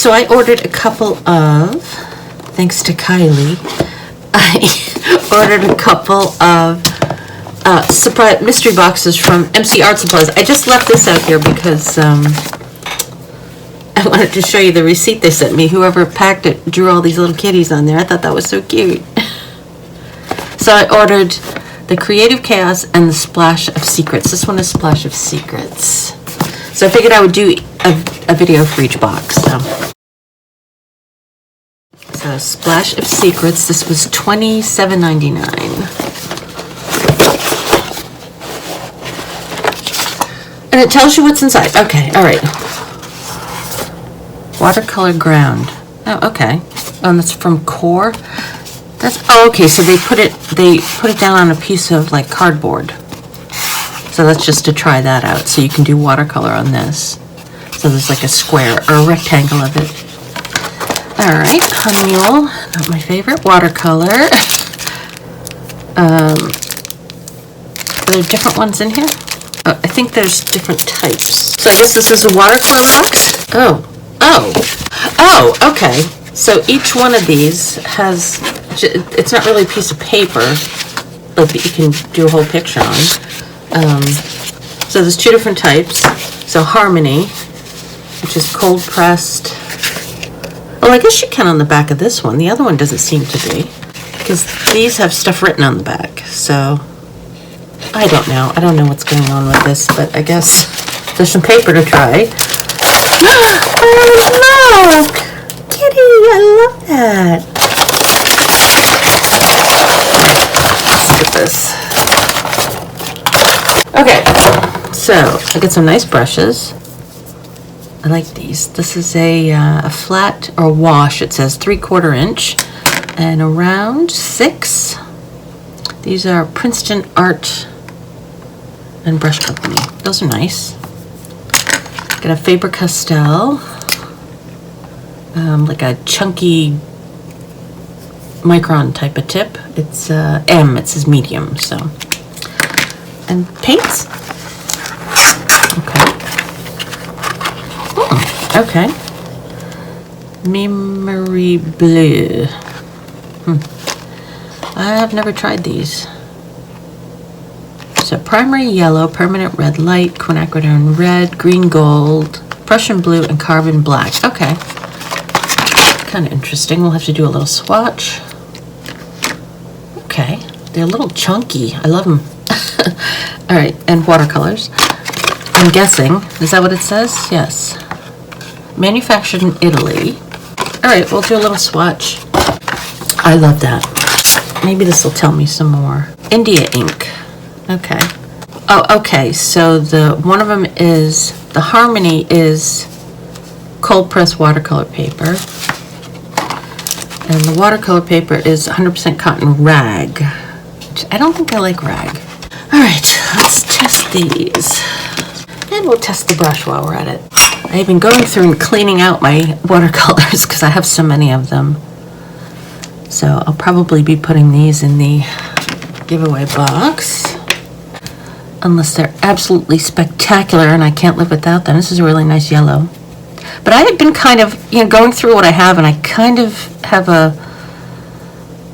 So I ordered a couple of, thanks to Kylie, I ordered a couple of surprise mystery boxes from MC Art Supplies. I just left this out here because I wanted to show you the receipt they sent me. Whoever packed it drew all these little kitties on there. I thought that was so cute. So I ordered the Creative Chaos and the Splash of Secrets. This one is Splash of Secrets. So I figured I would do a video for each box. So Splash of Secrets, this was $27.99. And it tells you what's inside. Okay, all right. Watercolor ground. Oh, okay. Oh, that's from Core. Okay. So they put it down on a piece of like cardboard. So that's just to try that out. So you can do watercolor on this. So there's like a square or a rectangle of it. All right, Honey Mule, not my favorite. Watercolor. Are there different ones in here? Oh, I think there's different types. So I guess this is a watercolor box. Oh, okay. So each one of these has, it's not really a piece of paper, but that you can do a whole picture on. So there's two different types. So Harmony, which is cold pressed. Well, I guess you can on the back of this one. The other one doesn't seem to be, because these have stuff written on the back. So I don't know. I don't know what's going on with this, but I guess there's some paper to try. Oh, look! Kitty, I love that. Let's get this. Okay, so I got some nice brushes. I like these. This is a flat or wash. It says 3/4 inch and around 6. These are Princeton Art and Brush Company. Those are nice. Got a Faber-Castell, like a chunky micron type of tip. It's M. It says medium. So, and paints. Okay. Okay. Memory Blue. I have never tried these. So primary yellow, permanent red light, quinacridone red, green gold, Prussian blue, and carbon black. Okay. Kind of interesting. We'll have to do a little swatch. Okay. They're a little chunky. I love them. All right. And watercolors. I'm guessing. Is that what it says? Yes. Manufactured in Italy. All right, we'll do a little swatch. I love that. Maybe this will tell me some more. India ink. Okay. Oh, okay. So the one of them is the Harmony is cold press watercolor paper, and the watercolor paper is 100% cotton rag. Which I don't think I like rag. All right, let's test these, and we'll test the brush while we're at it. I've been going through and cleaning out my watercolors because I have so many of them. So I'll probably be putting these in the giveaway box. Unless they're absolutely spectacular and I can't live without them. This is a really nice yellow. But I have been kind of, going through what I have, and I kind of have a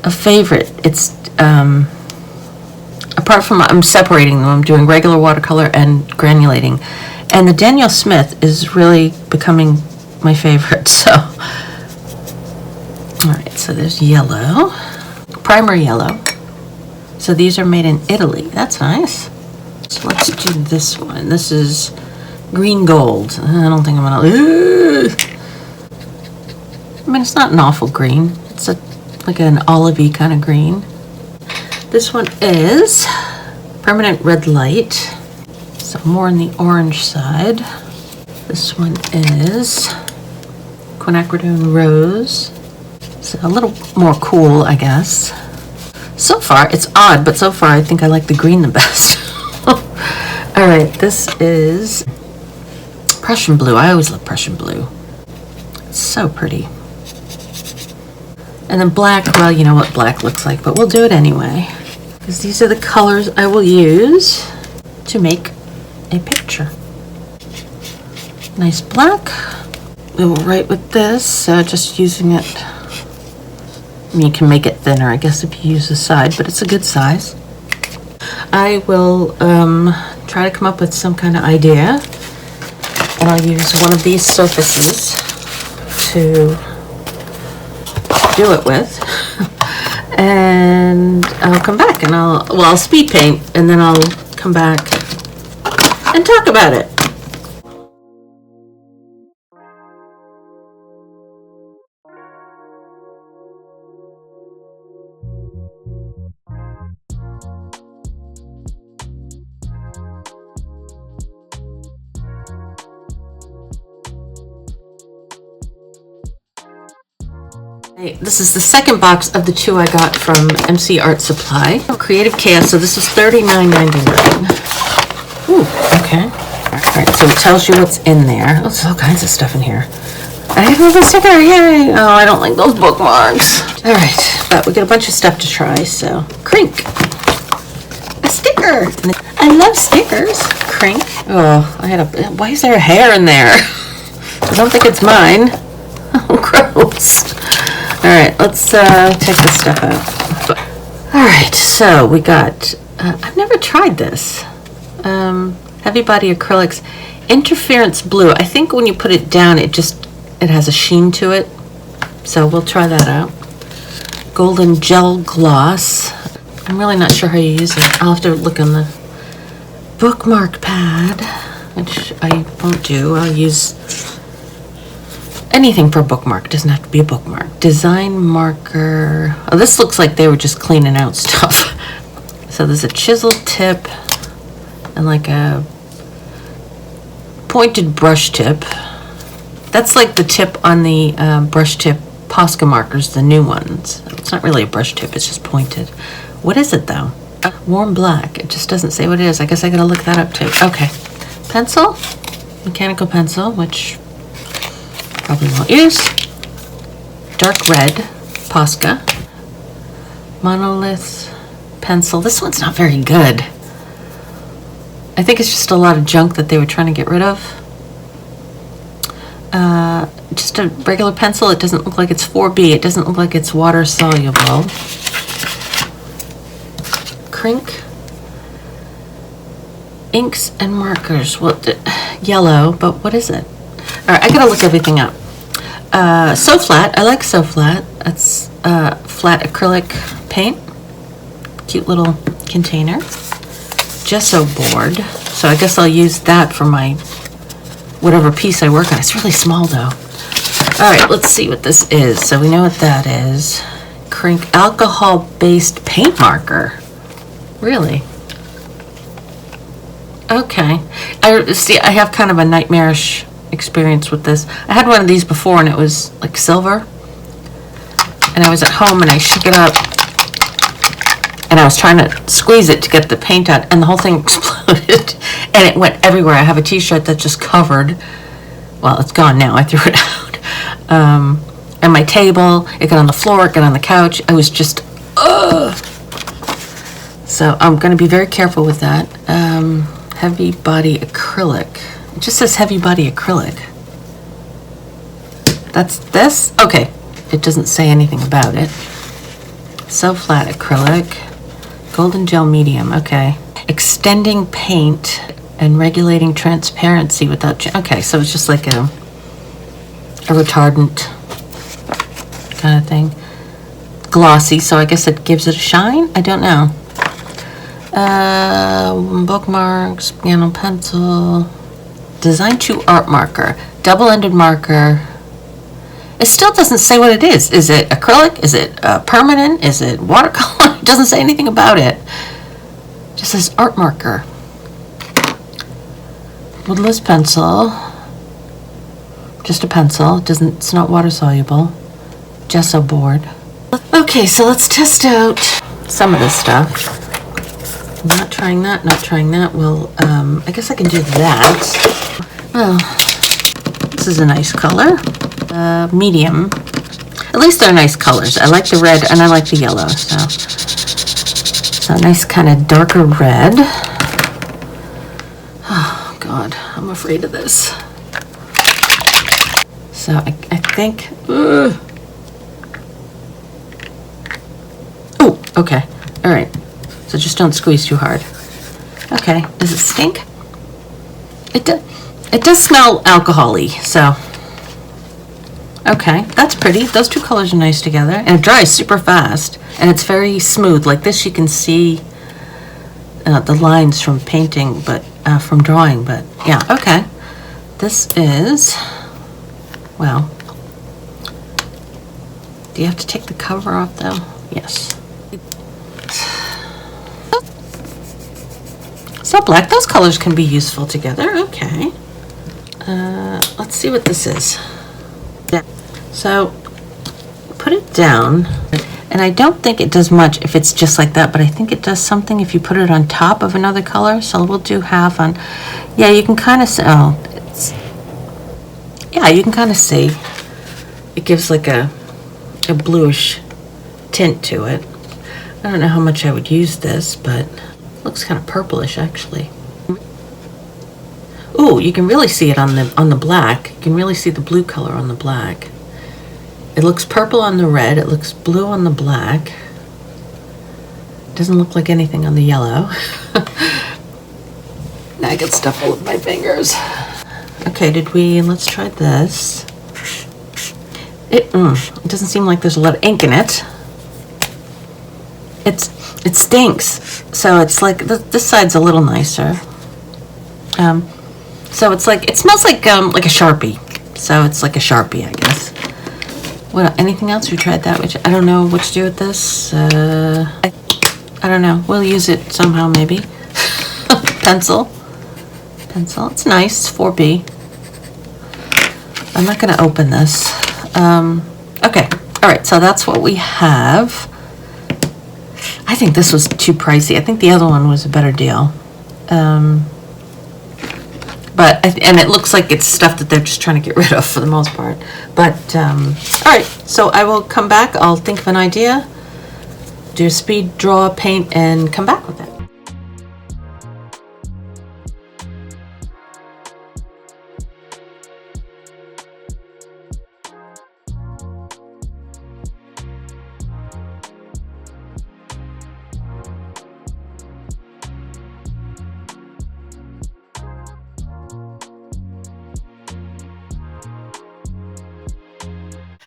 favorite. It's, apart from I'm separating them, I'm doing regular watercolor and granulating. And the Daniel Smith is really becoming my favorite, so. All right, so there's yellow, primary yellow. So these are made in Italy. That's nice. So let's do this one. This is green gold. I don't think I'm gonna. I mean, it's not an awful green. It's like an olivey kind of green. This one is permanent red light. So more on the orange side. This one is quinacridone rose. So a little more cool, I guess. So far, it's odd, but so far I think I like the green the best. All right, this is Prussian blue. I always love Prussian blue. It's so pretty. And then black, well, you know what black looks like, but we'll do it anyway. Because these are the colors I will use to make a picture. Nice black, go right with this, just using it. I mean, you can make it thinner, I guess, if you use the side, but it's a good size. I will try to come up with some kind of idea, and I'll use one of these surfaces to do it with. And I'll come back and I'll speed paint, and then I'll come back and talk about it. This is the second box of the 2 I got from MC Art Supply. Creative Chaos, so this was $39.99. Ooh, okay. Alright, so it tells you what's in there. Oh, there's all kinds of stuff in here. I have a sticker, yay! Oh, I don't like those bookmarks. Alright, but we got a bunch of stuff to try, so. Crink! A sticker! I love stickers. Crink. Oh, why is there a hair in there? I don't think it's mine. Oh, gross. Alright, let's take this stuff out. Alright, so we got, I've never tried this. Heavy Body Acrylics. Interference Blue. I think when you put it down, it has a sheen to it. So we'll try that out. Golden Gel Gloss. I'm really not sure how you use it. I'll have to look on the bookmark pad, which I won't do. I'll use anything for a bookmark. It doesn't have to be a bookmark. Design marker. Oh, this looks like they were just cleaning out stuff. So there's a chisel tip and like a pointed brush tip. That's like the tip on the brush tip Posca markers, the new ones. It's not really a brush tip, it's just pointed. What is it though? Warm black. It just doesn't say what it is. I guess I gotta look that up too. Okay. Pencil. Mechanical pencil, which probably won't use. Dark red, Posca. Monolith pencil. This one's not very good. I think it's just a lot of junk that they were trying to get rid of. Just a regular pencil. It doesn't look like it's 4B. It doesn't look like it's water soluble. Crink. Inks and markers. Yellow, but what is it? All right, I gotta look everything up. So Flat. I like So Flat. That's flat acrylic paint. Cute little container. Gesso board. So I guess I'll use that for my whatever piece I work on. It's really small though. All right, let's see what this is. So we know what that is. Crink alcohol-based paint marker. Really? Okay. I have kind of a nightmarish experience with this. I had one of these before and it was like silver. And I was at home and I shook it up and I was trying to squeeze it to get the paint out and the whole thing exploded and it went everywhere. I have a t-shirt that's just covered. Well, it's gone now. I threw it out. And my table, it got on the floor, it got on the couch. I was just, So I'm going to be very careful with that. Heavy Body Acrylic. It just says Heavy Body Acrylic. That's this? Okay. It doesn't say anything about it. So Flat Acrylic. Golden Gel Medium. Okay. Extending paint and regulating transparency without... Okay, so it's just like a retardant kind of thing. Glossy, so I guess it gives it a shine? I don't know. Bookmarks, piano pencil, Design to Art marker, double-ended marker. It still doesn't say what it is. Is it acrylic? Is it permanent? Is it watercolor? It doesn't say anything about it. It just says art marker. Woodless pencil. Just a pencil. It's not water soluble. Gesso board. Okay, so let's test out some of this stuff. Not trying that, not trying that. Well, I guess I can do that. Well, this is a nice color. Medium. At least they're nice colors. I like the red and I like the yellow. So a nice kind of darker red. Oh, God, I'm afraid of this. So I think, oh, okay, all right. So just don't squeeze too hard. Okay, does it stink? It does smell alcohol-y, so. Okay, that's pretty. Those two colors are nice together. And it dries super fast. And it's very smooth. Like this, you can see the lines from painting, but from drawing. But yeah, okay. This is, well, do you have to take the cover off though? Yes. So black, those colors can be useful together. Okay. Let's see what this is. So put it down, and I don't think it does much if it's just like that, but I think it does something if you put it on top of another color. So we'll do half on, yeah, you can kind of see, oh, yeah, you can kind of see. It gives like a bluish tint to it. I don't know how much I would use this, but it looks kind of purplish actually. Ooh, you can really see it on the black. You can really see the blue color on the black. It looks purple on the red. It looks blue on the black. Doesn't look like anything on the yellow. Now I get stuff all over my fingers. Okay, let's try this. It doesn't seem like there's a lot of ink in it. It stinks. So it's like, this side's a little nicer. So it's like, it smells like a Sharpie. So it's like a Sharpie, I guess. What, anything else? We tried that, which I don't know what to do with this. I don't know. We'll use it somehow, maybe. Pencil. It's nice. 4B. I'm not going to open this. Okay. All right. So that's what we have. I think this was too pricey. I think the other one was a better deal. And it looks like it's stuff that they're just trying to get rid of for the most part. But, all right, so I will come back. I'll think of an idea, do a speed draw, paint, and come back with it.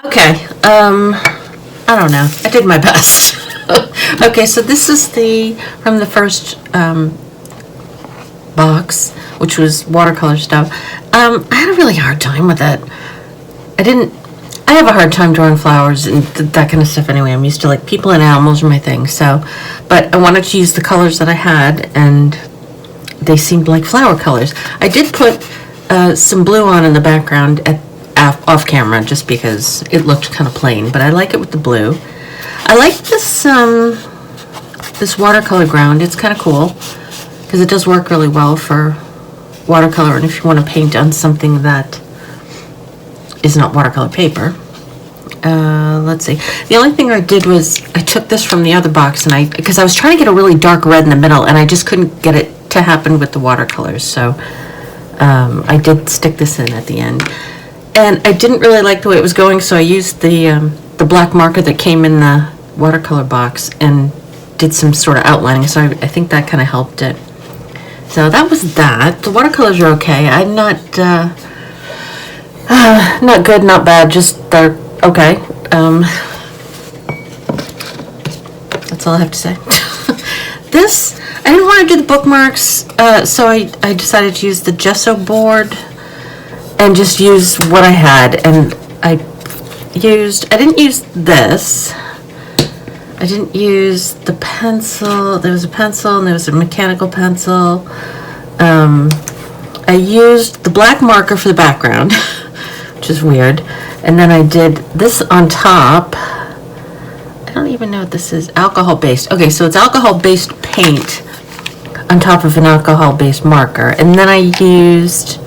Okay, I don't know. I did my best. Okay, so this is from the first box, which was watercolor stuff. I had a really hard time with it. I have a hard time drawing flowers and that kind of stuff anyway. I'm used to like people and animals are my thing, so, but I wanted to use the colors that I had, and they seemed like flower colors. I did put some blue on in the background off camera just because it looked kind of plain, but I like it with the blue. I like this this watercolor ground. It's kind of cool because it does work really well for watercolor, and if you want to paint on something that is not watercolor paper. Let's see. The only thing I did was I took this from the other box, and because I was trying to get a really dark red in the middle, and I just couldn't get it to happen with the watercolors, so I did stick this in at the end. And I didn't really like the way it was going, so I used the black marker that came in the watercolor box and did some sort of outlining, so I think that kind of helped it. So that was that. The watercolors are okay. I'm not good, not bad, just they're okay. That's all I have to say. This, I didn't want to do the bookmarks, so I decided to use the gesso board and just use what I had, and I didn't use this. I didn't use the pencil. There was a pencil and there was a mechanical pencil. I used the black marker for the background, which is weird. And then I did this on top. I don't even know what this is. Alcohol-based. Okay, so it's alcohol-based paint on top of an alcohol-based marker. And then I used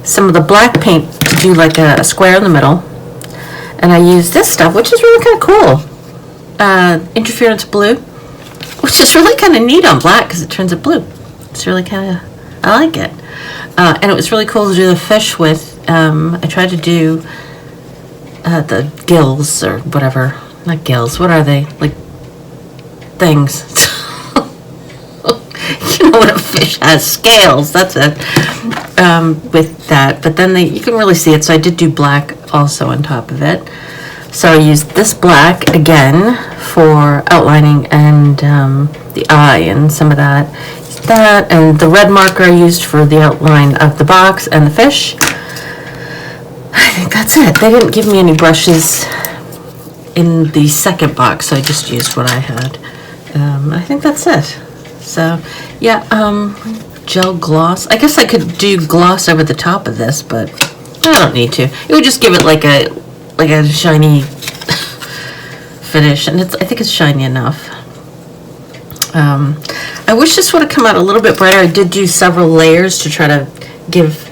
some of the black paint to do like a square in the middle. And I used this stuff, which is really kind of cool. Interference blue, which is really kind of neat on black because it turns it blue. It's really kind of, I like it. And it was really cool to do the fish with I tried to do the gills or whatever. Not gills. What are they? Like things. You know what a fish has? Scales. That's it. With that. But then you can really see it. So I did do black also on top of it. So I used this black again for outlining and the eye and some of that. That and the red marker I used for the outline of the box and the fish. I think that's it. They didn't give me any brushes in the second box, so I just used what I had. I think that's it. So, yeah, gel gloss. I guess I could do gloss over the top of this, but I don't need to. It would just give it like a shiny finish, and I think it's shiny enough. I wish this would have come out a little bit brighter. I did do several layers to try to give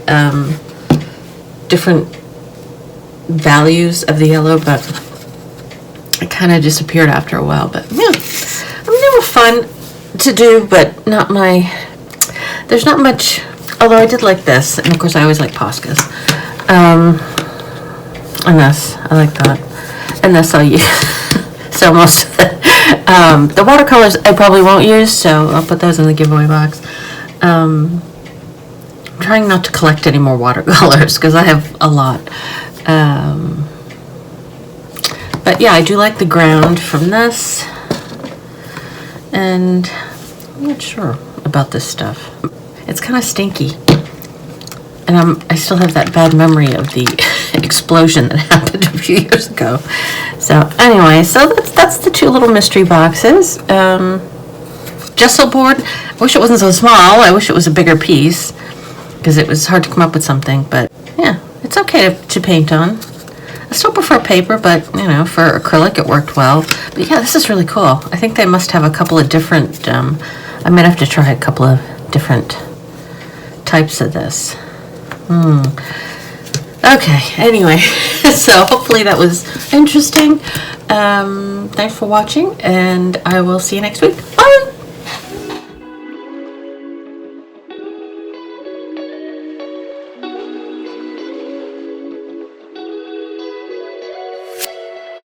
different values of the yellow, but it kind of disappeared after a while. But yeah, I mean, they were fun to do, but not my, there's not much, although I did like this, and of course I always like Poscas. And this, I like that. And this I'll use. So most of the watercolors I probably won't use, so I'll put those in the giveaway box. I'm trying not to collect any more watercolors because I have a lot. But yeah, I do like the ground from this. And I'm not sure about this stuff. It's kind of stinky. And I still have that bad memory of the explosion that happened a few years ago. So anyway, so that's the two little mystery boxes. Gesso board, I wish it wasn't so small. I wish it was a bigger piece because it was hard to come up with something. But yeah, it's okay to paint on. I still prefer paper, but you know, for acrylic it worked well. But yeah, this is really cool. I think they must have a couple of different, I might have to try a couple of different types of this. Okay, anyway, so hopefully that was interesting. Thanks for watching, and I will see you next week. Bye!